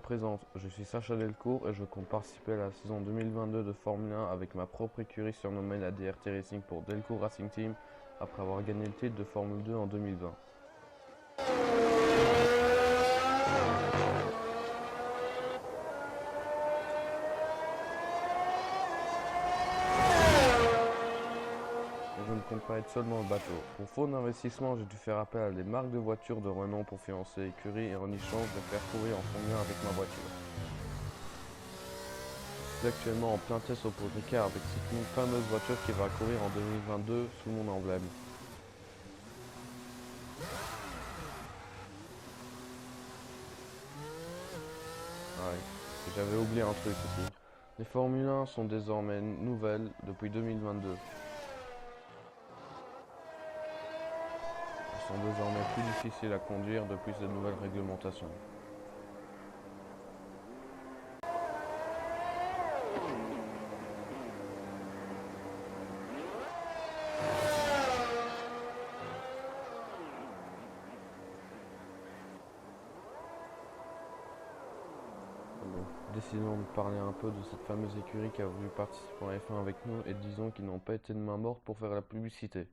présente, je suis Sacha Delcourt et je compte participer à la saison 2022 de Formule 1 avec ma propre écurie surnommée la DRT Racing pour Delcourt Racing Team après avoir gagné le titre de Formule 2 en 2020. Je ne compte pas être seul dans le bateau. Pour faute d'investissement, j'ai dû faire appel à des marques de voitures de renom pour financer l'écurie et en échange de faire courir en Formule 1 avec ma voiture. Je suis actuellement en plein test au Paul Ricard avec cette fameuse voiture qui va courir en 2022 sous mon emblème. Ouais, j'avais oublié un truc aussi. Les Formule 1 sont désormais nouvelles depuis 2022. Elles sont désormais plus difficiles à conduire depuis cette nouvelle réglementation. Décidons de parler un peu de cette fameuse écurie qui a voulu participer en F1 avec nous et disons qu'ils n'ont pas été de main morte pour faire la publicité.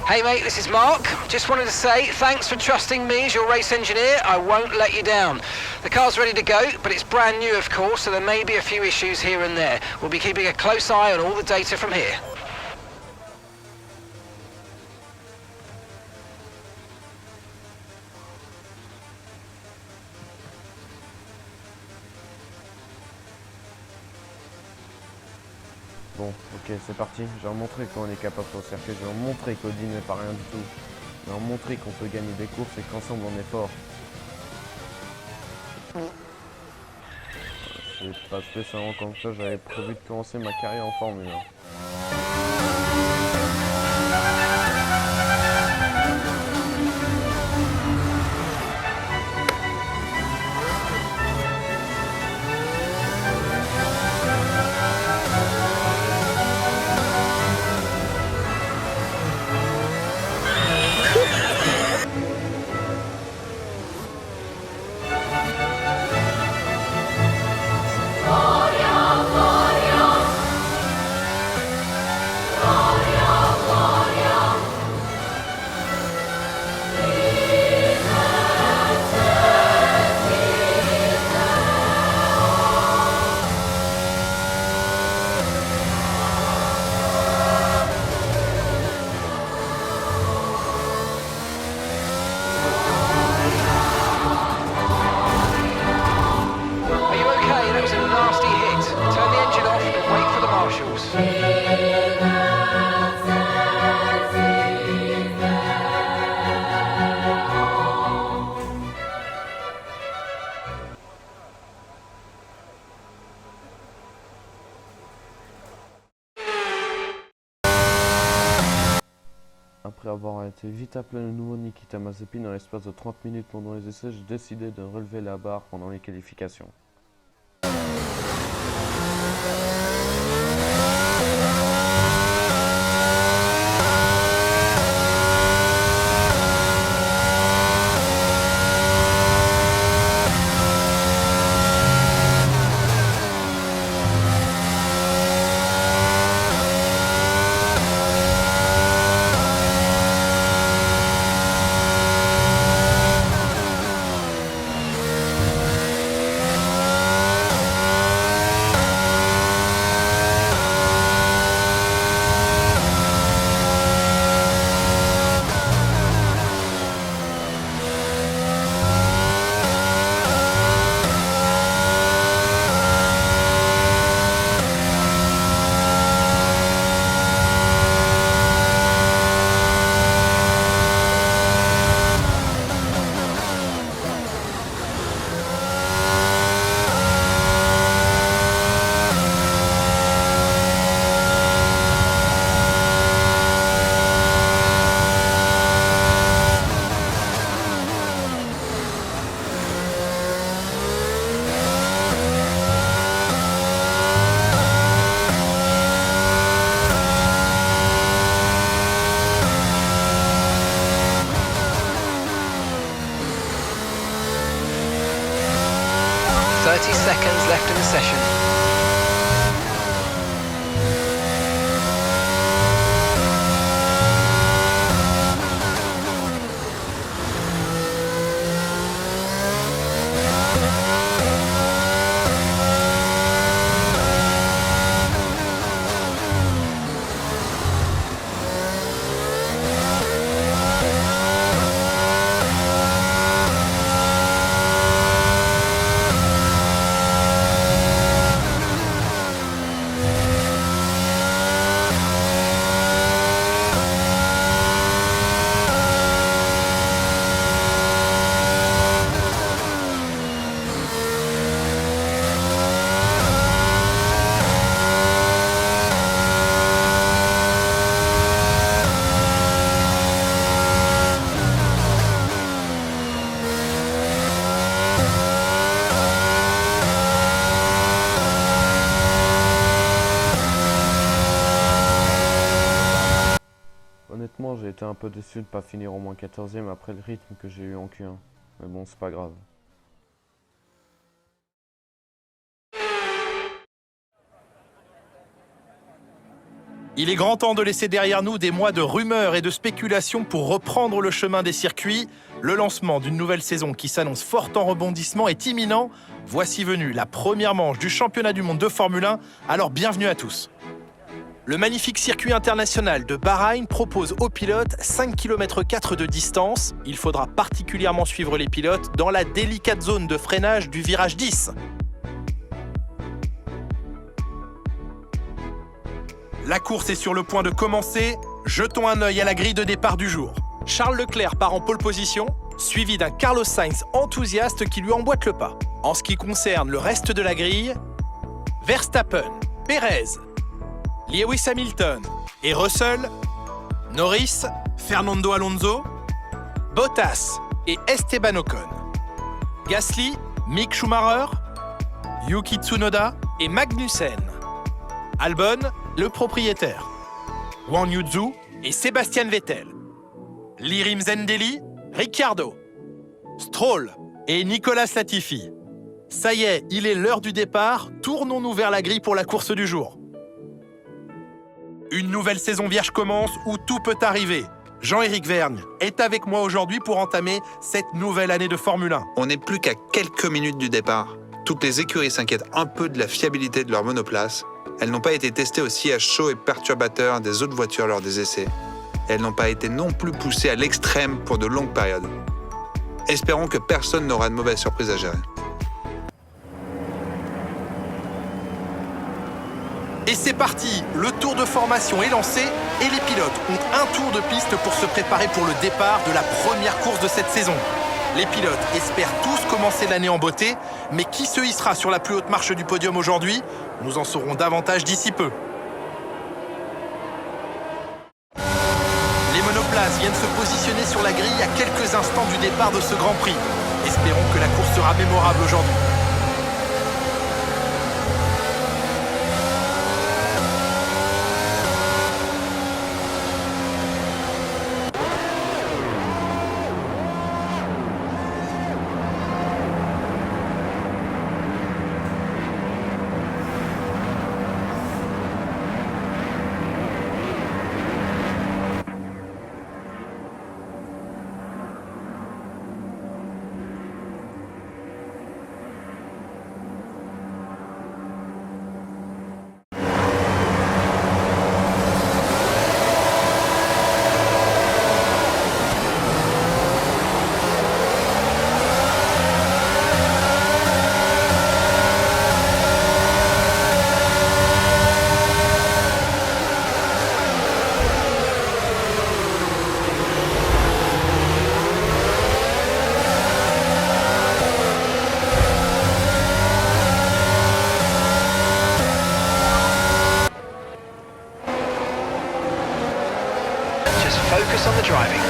Hey mate, this is Mark. Just wanted to say thanks for trusting me as your race engineer. I won't let you down. The car's ready to go, but it's brand new of course, so there may be a few issues here and there. We'll be keeping a close eye on all the data from here. Bon, ok, c'est parti. Je vais leur montrer qu'on est capable sur le circuit. Je vais leur montrer qu'Audi n'est pas rien du tout. Je vais leur montrer qu'on peut gagner des courses et qu'ensemble on est fort. C'est pas spécialement comme ça, j'avais prévu de commencer ma carrière en Formule 1. Après avoir été vite appelé le nouveau Nikita Mazepin dans l'espace de 30 minutes pendant les essais, j'ai décidé de relever la barre pendant les qualifications. Seconds left in the session. Honnêtement, j'ai été un peu déçu de ne pas finir au moins 14e après le rythme que j'ai eu en Q1. Mais bon, c'est pas grave. Il est grand temps de laisser derrière nous des mois de rumeurs et de spéculations pour reprendre le chemin des circuits. Le lancement d'une nouvelle saison qui s'annonce forte en rebondissement est imminent. Voici venue la première manche du championnat du monde de Formule 1, alors bienvenue à tous. Le magnifique circuit international de Bahreïn propose aux pilotes 5,4 km de distance. Il faudra particulièrement suivre les pilotes dans la délicate zone de freinage du virage 10. La course est sur le point de commencer. Jetons un œil à la grille de départ du jour. Charles Leclerc part en pole position, suivi d'un Carlos Sainz enthousiaste qui lui emboîte le pas. En ce qui concerne le reste de la grille, Verstappen, Perez, Lewis Hamilton et Russell, Norris, Fernando Alonso, Bottas et Esteban Ocon, Gasly, Mick Schumacher, Yuki Tsunoda et Magnussen, Albon, le propriétaire, Wang Yuzu et Sébastien Vettel, Lirim Zendeli, Ricciardo, Stroll et Nicolas Latifi. Ça y est, il est l'heure du départ, tournons-nous vers la grille pour la course du jour. Une nouvelle saison vierge commence où tout peut arriver. Jean-Éric Vergne est avec moi aujourd'hui pour entamer cette nouvelle année de Formule 1. On n'est plus qu'à quelques minutes du départ. Toutes les écuries s'inquiètent un peu de la fiabilité de leur monoplace. Elles n'ont pas été testées au sillage chaud et perturbateur des autres voitures lors des essais. Et elles n'ont pas été non plus poussées à l'extrême pour de longues périodes. Espérons que personne n'aura de mauvaises surprises à gérer. Et c'est parti, le tour de formation est lancé et les pilotes ont un tour de piste pour se préparer pour le départ de la première course de cette saison. Les pilotes espèrent tous commencer l'année en beauté, mais qui se hissera sur la plus haute marche du podium aujourd'hui? Nous en saurons davantage d'ici peu. Les monoplaces viennent se positionner sur la grille à quelques instants du départ de ce Grand Prix. Espérons que la course sera mémorable aujourd'hui. Focus on the driving.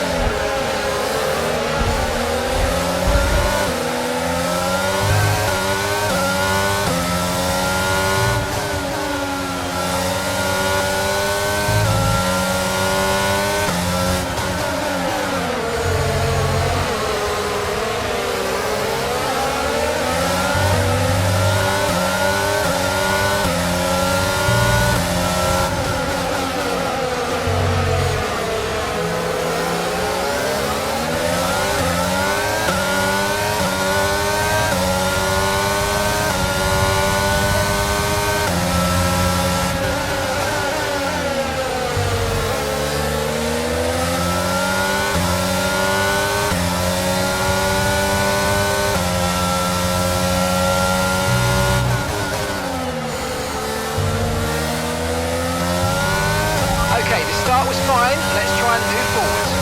Start was fine, let's try and move forward.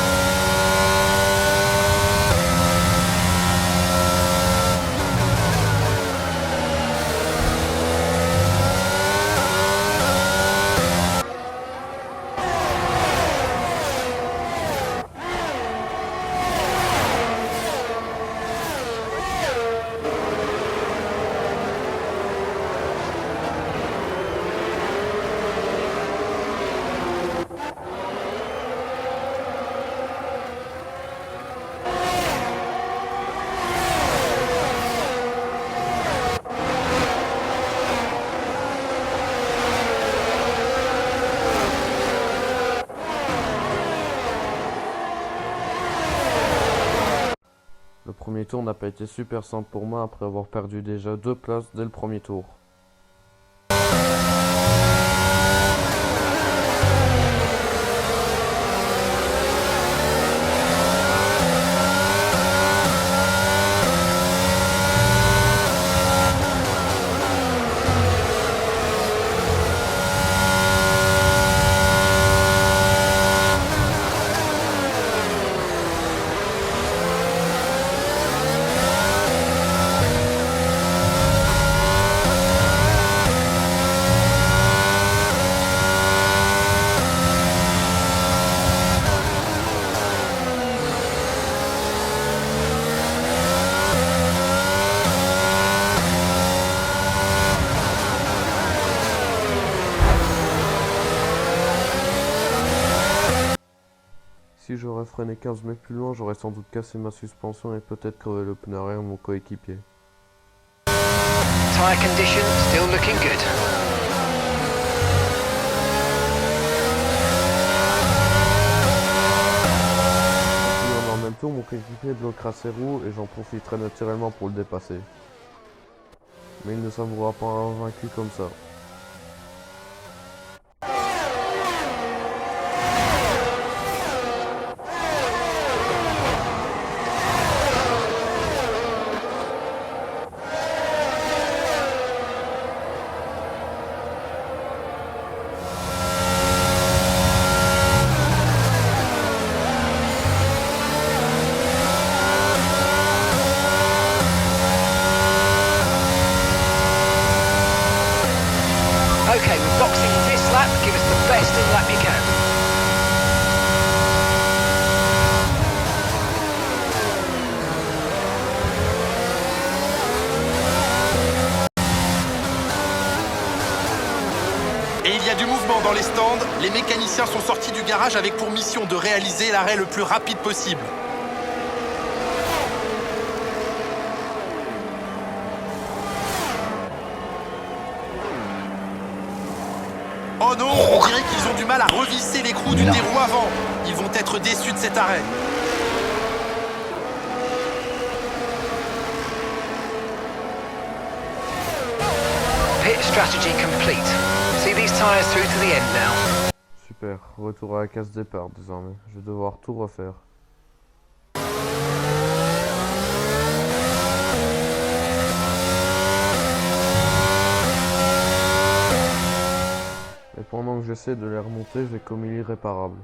Le premier tour n'a pas été super simple pour moi après avoir perdu déjà 2 places dès le premier tour. Si j'aurais freiné 15 mètres plus loin, j'aurais sans doute cassé ma suspension et peut-être crevé le pneu arrière de mon coéquipier. Tyre condition still looking good. En même temps, mon coéquipier bloquera ses roues et j'en profiterai naturellement pour le dépasser. Mais il ne s'avouera pas invaincu comme ça. Okay, we're boxing this lap, give us the best in lap you can. Les mécaniciens sont sortis du garage avec pour mission de réaliser l'arrêt le plus rapide possible. Oh non, on dirait qu'ils ont du mal à revisser l'écrou d'une des roues avant. Ils vont être déçus de cet arrêt. Pit strategy complete. See these tyres through to the end now. Super, retour à la case départ désormais. Je vais devoir tout refaire. Et pendant que j'essaie de les remonter, j'ai commis l'irréparable.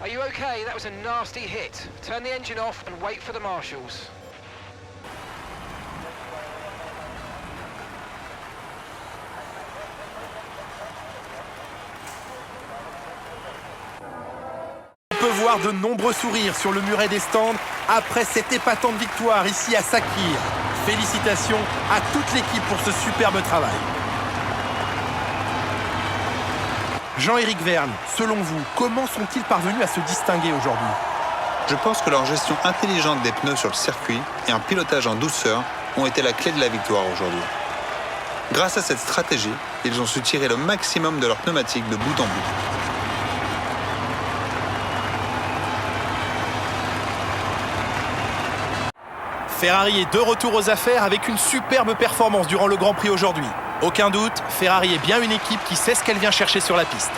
Are you okay? That was a nasty hit. Turn the engine off and wait for the marshals. On peut voir de nombreux sourires sur le muret des stands après cette épatante victoire ici à Sakhir. Félicitations à toute l'équipe pour ce superbe travail. Jean-Éric Vergne, selon vous, comment sont-ils parvenus à se distinguer aujourd'hui? Je pense que leur gestion intelligente des pneus sur le circuit et un pilotage en douceur ont été la clé de la victoire aujourd'hui. Grâce à cette stratégie, ils ont su tirer le maximum de leurs pneumatiques de bout en bout. Ferrari est de retour aux affaires avec une superbe performance durant le Grand Prix aujourd'hui. Aucun doute, Ferrari est bien une équipe qui sait ce qu'elle vient chercher sur la piste.